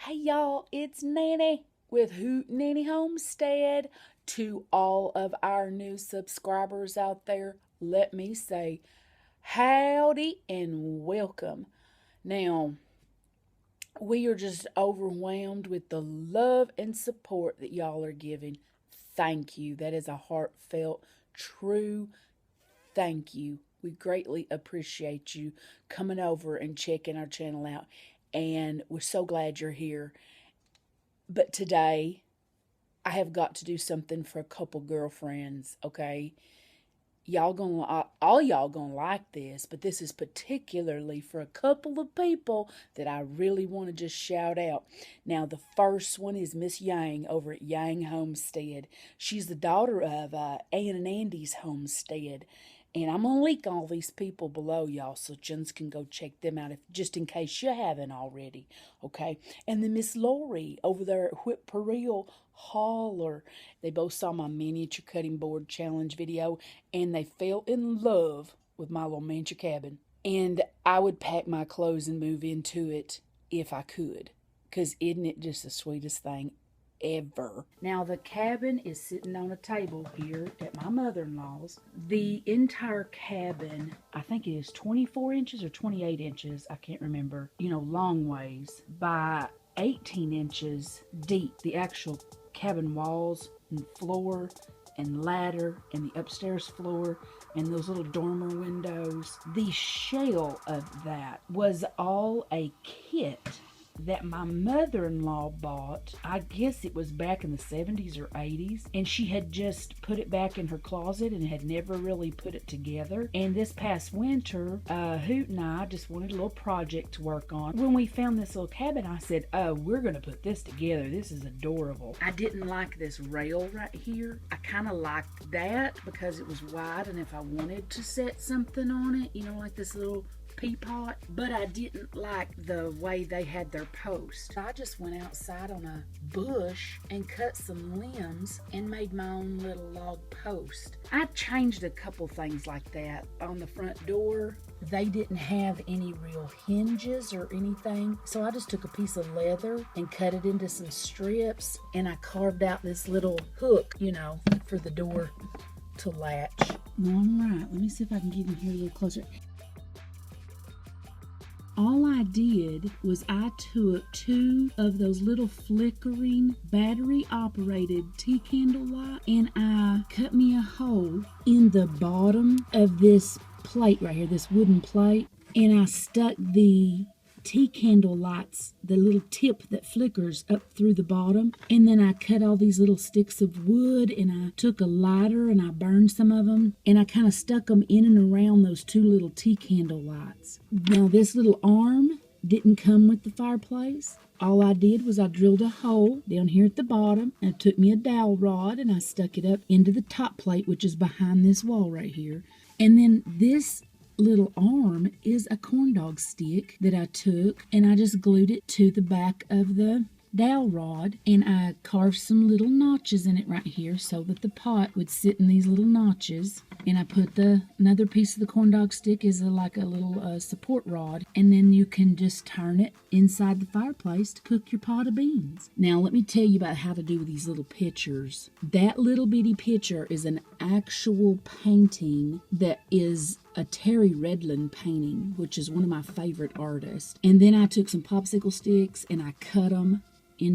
Hey y'all, it's Nanny with Hoot Nanny Homestead. To all of our new subscribers out there, let me say howdy and welcome. Now, we are just overwhelmed with the love and support that y'all are giving. Thank you. That is a heartfelt, true thank you. We greatly appreciate you coming over and checking our channel out. And we're so glad you're here. But today, I have got to do something for a couple girlfriends, okay? All y'all gonna like this, but this is particularly for a couple of people that I really want to just shout out. Now, the first one is Miss Yang over at Yang Homestead. She's the daughter of Ann and Andy's Homestead. And I'm going to link all these people below, y'all, so Jens can go check them out, just in case you haven't already, okay? And then Miss Lori over there at Whippoorwill Holler. They both saw my miniature cutting board challenge video, and they fell in love with my little miniature cabin. And I would pack my clothes and move into it if I could, because isn't it just the sweetest thing ever. Now, the cabin is sitting on a table here at my mother-in-law's. The entire cabin, I think it is 24 inches or 28 inches, I can't remember, long ways, by 18 inches deep. The actual cabin walls and floor and ladder and the upstairs floor and those little dormer windows. The shell of that was all a kit that my mother-in-law bought. I guess it was back in the 70s or 80s, and she had just put it back in her closet and had never really put it together. And this past winter, Hoot and I just wanted a little project to work on. When we found this little cabin, I said, oh, we're gonna put this together. This is adorable. I didn't like this rail right here. I kind of liked that because it was wide, and if I wanted to set something on it, like this little peapot, but I didn't like the way they had their post. I just went outside on a bush and cut some limbs and made my own little log post. I changed a couple things like that. On the front door, they didn't have any real hinges or anything, so I just took a piece of leather and cut it into some strips, and I carved out this little hook, for the door to latch. All right, let me see if I can get in here a little closer. All I did was I took two of those little flickering battery-operated tea candle lights, and I cut me a hole in the bottom of this plate right here, this wooden plate, and I stuck the tea candle lights, the little tip that flickers, up through the bottom, and then I cut all these little sticks of wood, and I took a lighter and I burned some of them, and I kind of stuck them in and around those two little tea candle lights. Now, this little arm didn't come with the fireplace. All I did was I drilled a hole down here at the bottom, and I took me a dowel rod and I stuck it up into the top plate, which is behind this wall right here. And then this little arm is a corn dog stick that I took, and I just glued it to the back of the dowel rod, and I carved some little notches in it right here so that the pot would sit in these little notches. And I put another piece of the corn dog stick as like a little support rod, and then you can just turn it inside the fireplace to cook your pot of beans. Now, let me tell you about how to do these little pictures. That little bitty picture is an actual painting that is a Terry Redland painting, which is one of my favorite artists. And then I took some popsicle sticks and I cut them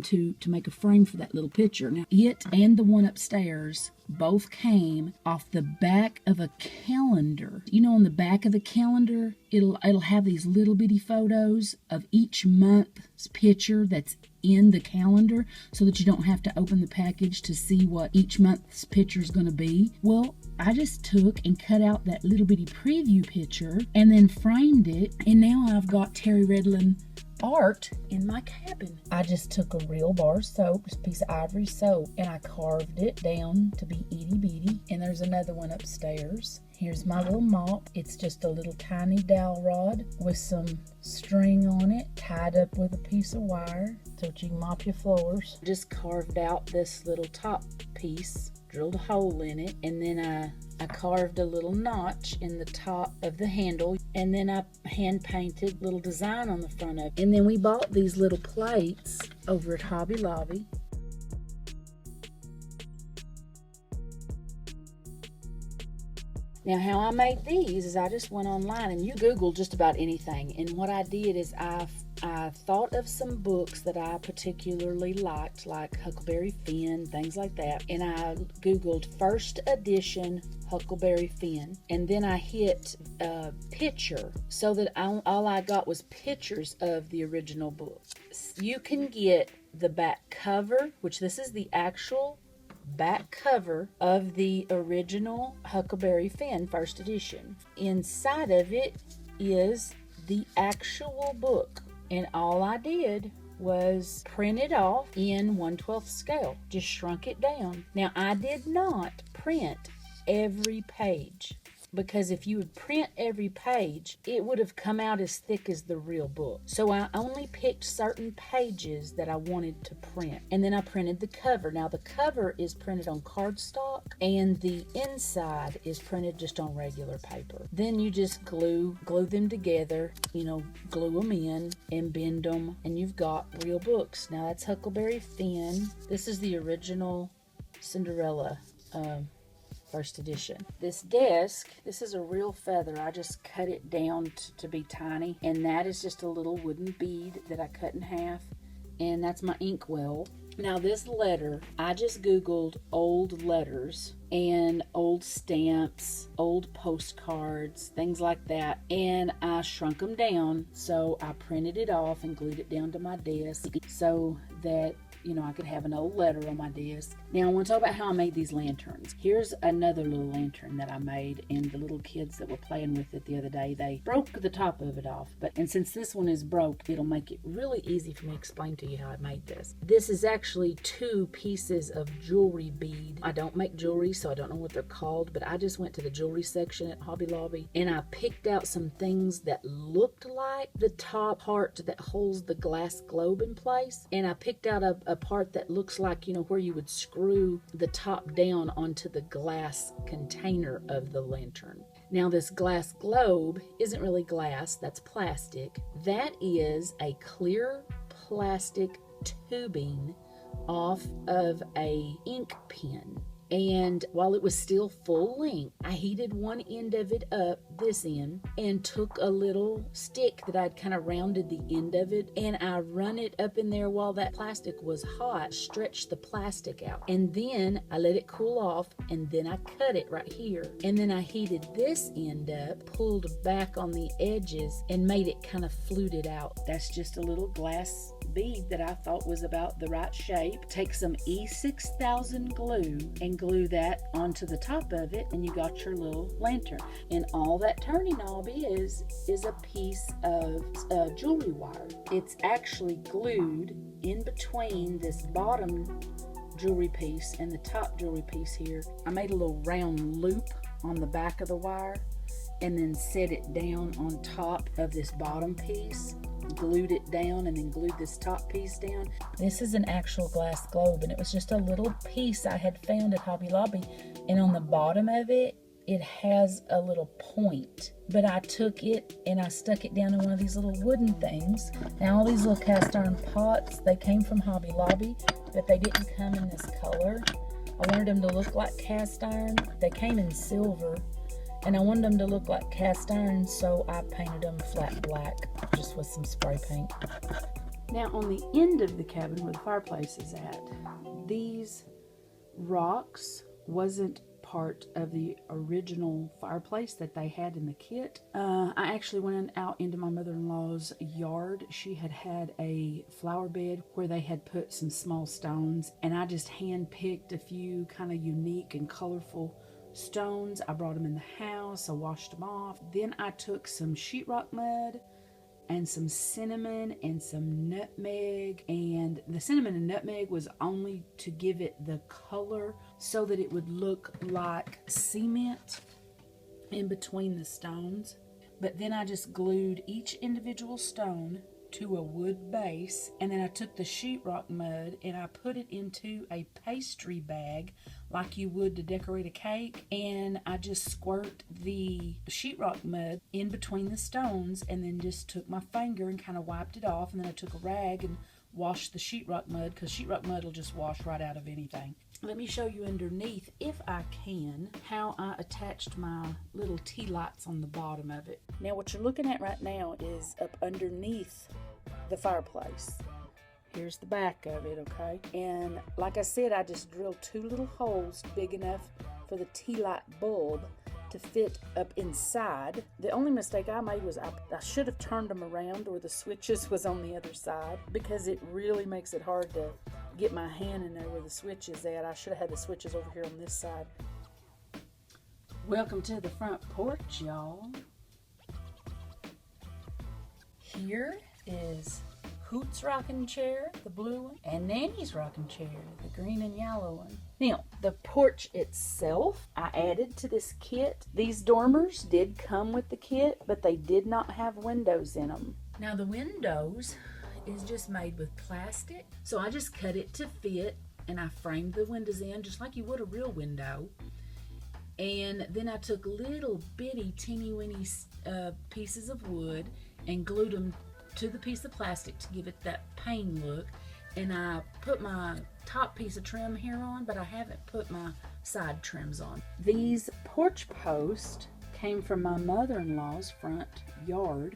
to make a frame for that little picture. Now, it and the one upstairs both came off the back of a calendar. On the back of the calendar, it'll have these little bitty photos of each month's picture that's in the calendar, so that you don't have to open the package to see what each month's picture is going to be. Well, I just took and cut out that little bitty preview picture and then framed it, and now I've got Terry Redland art in my cabin. I just took a real bar of soap, just a piece of ivory soap, and I carved it down to be itty bitty. And there's another one upstairs. Here's my little mop. It's just a little tiny dowel rod with some string on it, tied up with a piece of wire so that you can mop your floors. Just carved out this little top piece drilled a hole in it, and then I carved a little notch in the top of the handle, and then I hand painted a little design on the front of it. And then we bought these little plates over at Hobby Lobby. Now, how I made these is I just went online, and you Google just about anything. And what I did is I thought of some books that I particularly liked, like Huckleberry Finn, things like that. And I Googled first edition Huckleberry Finn. And then I hit picture, so that all I got was pictures of the original book. You can get the back cover, which this is the actual back cover of the original Huckleberry Finn first edition. Inside of it is the actual book, and all I did was print it off in 1/12 scale, just shrunk it down. Now, I did not print every page, because if you would print every page, it would have come out as thick as the real book. So I only picked certain pages that I wanted to print, and then I printed the cover. Now, the cover is printed on cardstock, and the inside is printed just on regular paper. Then you just glue them together, glue them in and bend them, and you've got real books. Now, that's Huckleberry Finn. This is the original Cinderella first edition. This desk, this is a real feather. I just cut it down to be tiny, and that is just a little wooden bead that I cut in half, and that's my inkwell. Now, this letter, I just Googled old letters and old stamps, old postcards, things like that, and I shrunk them down. So I printed it off and glued it down to my desk so that I could have an old letter on my desk. Now, I want to talk about how I made these lanterns. Here's another little lantern that I made, and the little kids that were playing with it the other day, they broke the top of it off. And since this one is broke, it'll make it really easy for me to explain to you how I made this. This is actually 2 pieces of jewelry bead. I don't make jewelry, so I don't know what they're called, but I just went to the jewelry section at Hobby Lobby, and I picked out some things that looked like the top part that holds the glass globe in place, and I picked out a part that looks like, where you would screw the top down onto the glass container of the lantern. Now, this glass globe isn't really glass, that's plastic. That is a clear plastic tubing off of a ink pen. And while it was still full length, I heated one end of it up, this end, and took a little stick that I'd kind of rounded the end of it, and I run it up in there while that plastic was hot, stretched the plastic out. And then I let it cool off, and then I cut it right here. And then I heated this end up, pulled back on the edges, and made it kind of fluted out. That's just a little glass bead that I thought was about the right shape. Take some E6000 glue and glue that onto the top of it, and you got your little lantern. And all that turning knob is a piece of jewelry wire. It's actually glued in between this bottom jewelry piece and the top jewelry piece here. I made a little round loop on the back of the wire and then set it down on top of this bottom piece, glued it down, and then glued this top piece down. This is an actual glass globe, and it was just a little piece I had found at Hobby Lobby, and on the bottom of it, it has a little point. But I took it and I stuck it down in one of these little wooden things. Now, all these little cast iron pots, they came from Hobby Lobby, but they didn't come in this color. I wanted them to look like cast iron. They came in silver, and I wanted them to look like cast iron, so I painted them flat black, just with some spray paint. Now, on the end of the cabin where the fireplace is at, these rocks wasn't part of the original fireplace that they had in the kit. I actually went out into my mother-in-law's yard. She had a flower bed where they had put some small stones, and I just hand-picked a few kind of unique and colorful stones. I brought them in the house. I washed them off. Then I took some sheetrock mud and some cinnamon and some nutmeg, and the cinnamon and nutmeg was only to give it the color so that it would look like cement in between the stones. But then I just glued each individual stone to a wood base, and then I took the sheetrock mud and I put it into a pastry bag like you would to decorate a cake, and I just squirt the sheetrock mud in between the stones and then just took my finger and kind of wiped it off, and then I took a rag and washed the sheetrock mud, because sheetrock mud will just wash right out of anything. Let me show you underneath, if I can, how I attached my little tea lights on the bottom of it. Now what you're looking at right now is up underneath the fireplace. Here's the back of it, okay? And like I said, I just drilled 2 little holes big enough for the tea light bulb to fit up inside. The only mistake I made was I should have turned them around, or the switches was on the other side, because it really makes it hard to get my hand in there where the switch is at. I should have had the switches over here on this side. Welcome to the front porch, y'all. Here is Hoot's rocking chair, the blue one, and Nanny's rocking chair, the green and yellow one. Now, the porch itself, I added to this kit. These dormers did come with the kit, but they did not have windows in them. Now, the windows is just made with plastic, so I just cut it to fit, and I framed the windows in just like you would a real window. And then I took little bitty teeny weeny pieces of wood and glued them to the piece of plastic to give it that pane look. And I put my top piece of trim here on, but I haven't put my side trims on. These porch posts came from my mother-in-law's front yard.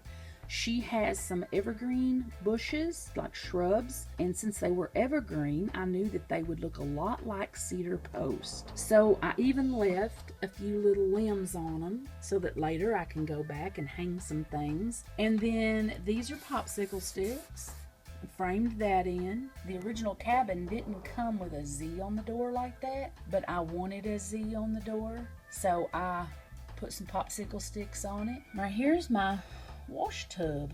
She has some evergreen bushes, like shrubs, and since they were evergreen, I knew that they would look a lot like cedar posts. So I even left a few little limbs on them so that later I can go back and hang some things. And then these are popsicle sticks. I framed that in. The original cabin didn't come with a Z on the door like that, but I wanted a Z on the door, so I put some popsicle sticks on it. Now here's my wash tub.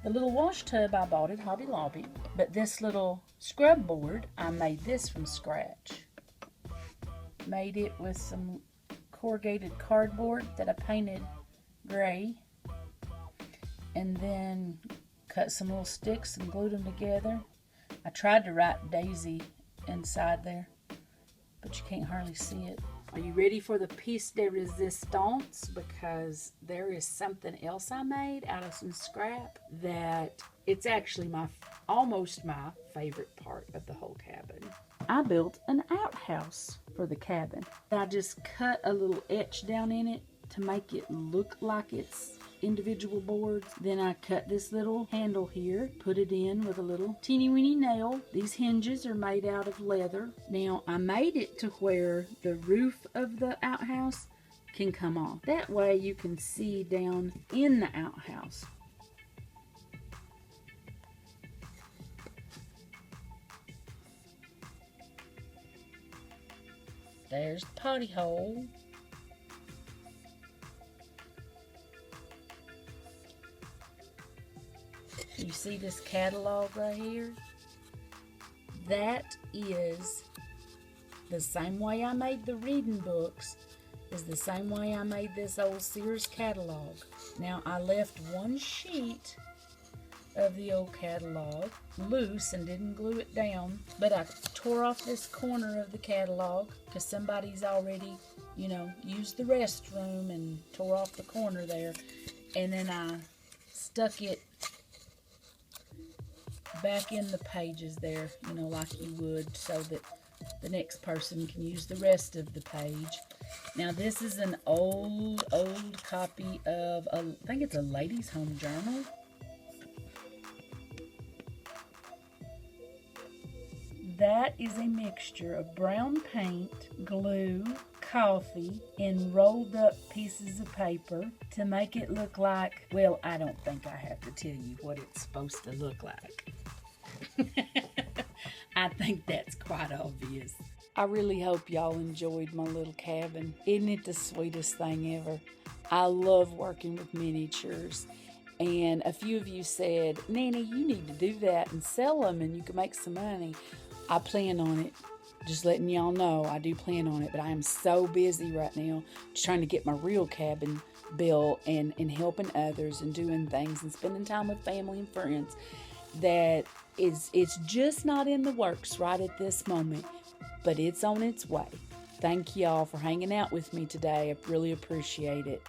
The little wash tub I bought at Hobby Lobby, but this little scrub board, I made this from scratch. Made it with some corrugated cardboard that I painted gray, and then cut some little sticks and glued them together. I tried to write Daisy inside there, but you can't hardly see it. Are you ready for the piece de resistance? Because there is something else I made out of some scrap that it's actually almost my favorite part of the whole cabin. I built an outhouse for the cabin. I just cut a little etch down in it to make it look like it's individual boards. Then I cut this little handle here, put it in with a little teeny weeny nail. These hinges are made out of leather. Now I made it to where the roof of the outhouse can come off. That way you can see down in the outhouse. There's the potty hole. You see this catalog right here? That is the same way I made the reading books, is the same way I made this old Sears catalog. Now I left one sheet of the old catalog loose and didn't glue it down, but I tore off this corner of the catalog because somebody's already, used the restroom and tore off the corner there, and then I stuck it back in the pages there, like you would, so that the next person can use the rest of the page. Now this is an old copy of, I think it's a Ladies' Home Journal. That is a mixture of brown paint, glue, coffee, and rolled up pieces of paper to make it look like, well, I don't think I have to tell you what it's supposed to look like. I think that's quite obvious. I really hope y'all enjoyed my little cabin. Isn't it the sweetest thing ever? I love working with miniatures. And a few of you said, Nanny, you need to do that and sell them and you can make some money. I plan on it. Just letting y'all know, I do plan on it, but I am so busy right now just trying to get my real cabin built and helping others and doing things and spending time with family and friends that it's just not in the works right at this moment, but it's on its way. Thank y'all for hanging out with me today. I really appreciate it.